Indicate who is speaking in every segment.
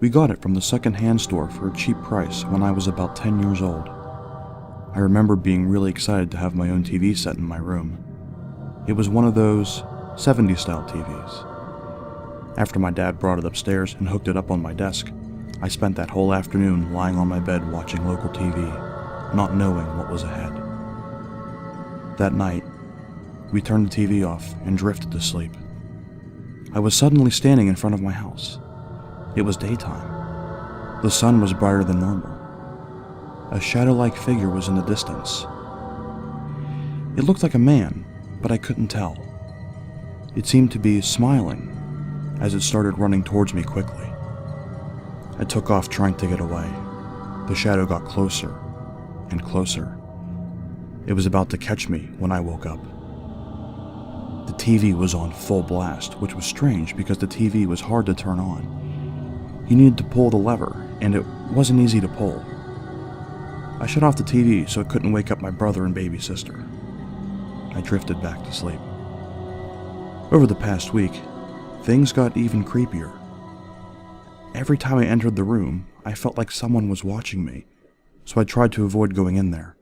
Speaker 1: We got it from the second-hand store for a cheap price when I was about 10 years old. I remember being really excited to have my own TV set in my room. It was one of those 70s-style TVs. After my dad brought it upstairs and hooked it up on my desk, I spent that whole afternoon lying on my bed watching local TV, not knowing what was ahead. That night, we turned the TV off and drifted to sleep. I was suddenly standing in front of my house. It was daytime. The sun was brighter than normal. A shadow-like figure was in the distance. It looked like a man, but I couldn't tell. It seemed to be smiling as it started running towards me quickly. I took off trying to get away. The shadow got closer and closer. It was about to catch me when I woke up. The TV was on full blast, which was strange because the TV was hard to turn on. You needed to pull the lever, and it wasn't easy to pull. I shut off the TV so it couldn't wake up my brother and baby sister. I drifted back to sleep. Over the past week, things got even creepier. Every time I entered the room, I felt like someone was watching me, so I tried to avoid going in there.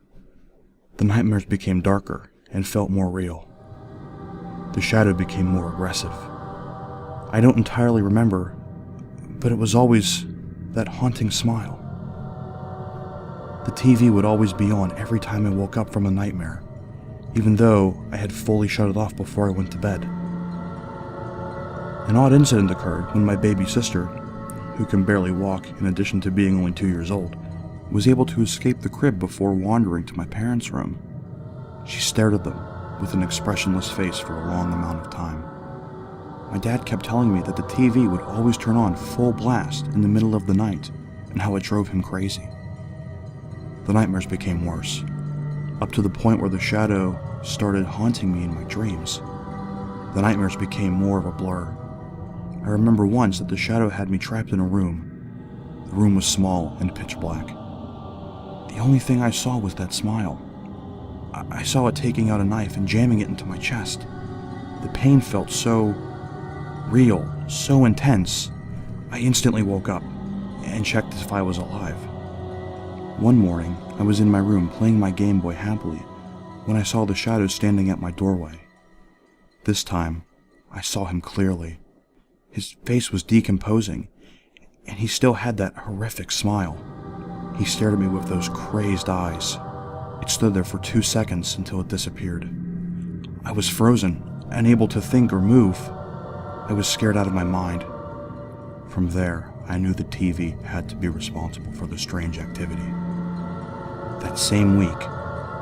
Speaker 1: The nightmares became darker and felt more real. The shadow became more aggressive. I don't entirely remember, but it was always that haunting smile. The TV would always be on every time I woke up from a nightmare, even though I had fully shut it off before I went to bed. An odd incident occurred when my baby sister, who can barely walk in addition to being only 2 years old, was able to escape the crib before wandering to my parents' room. She stared at them with an expressionless face for a long amount of time. My dad kept telling me that the TV would always turn on full blast in the middle of the night and how it drove him crazy. The nightmares became worse, up to the point where the shadow started haunting me in my dreams. The nightmares became more of a blur. I remember once that the shadow had me trapped in a room. The room was small and pitch black. The only thing I saw was that smile. I saw it taking out a knife and jamming it into my chest. The pain felt so real, so intense. I instantly woke up and checked if I was alive. One morning, I was in my room playing my Game Boy happily when I saw the shadow standing at my doorway. This time, I saw him clearly. His face was decomposing, and he still had that horrific smile. He stared at me with those crazed eyes. It stood there for 2 seconds until it disappeared. I was frozen, unable to think or move. I was scared out of my mind. From there, I knew the TV had to be responsible for the strange activity. That same week,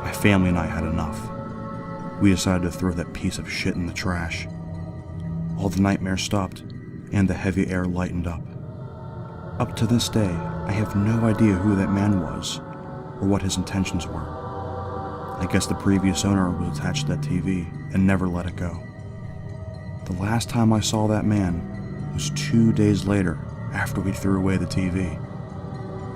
Speaker 1: my family and I had enough. We decided to throw that piece of shit in the trash. All the nightmares stopped, and the heavy air lightened up. Up to this day, I have no idea who that man was, or what his intentions were. I guess the previous owner was attached to that TV and never let it go. The last time I saw that man was 2 days later after we threw away the TV.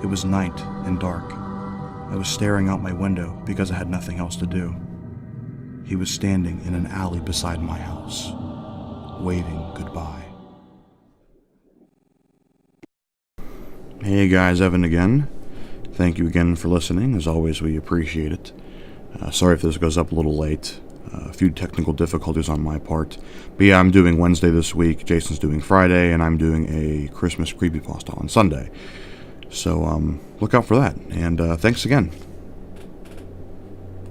Speaker 1: It was night and dark. I was staring out my window because I had nothing else to do. He was standing in an alley beside my house, waving goodbye. Hey guys, Evan again. Thank you again for listening. As always, we appreciate it. Sorry if this goes up a little late. A few technical difficulties on my part. But yeah, I'm doing Wednesday this week, Jason's doing Friday, and I'm doing a Christmas Creepypasta on Sunday. So look out for that, and thanks again.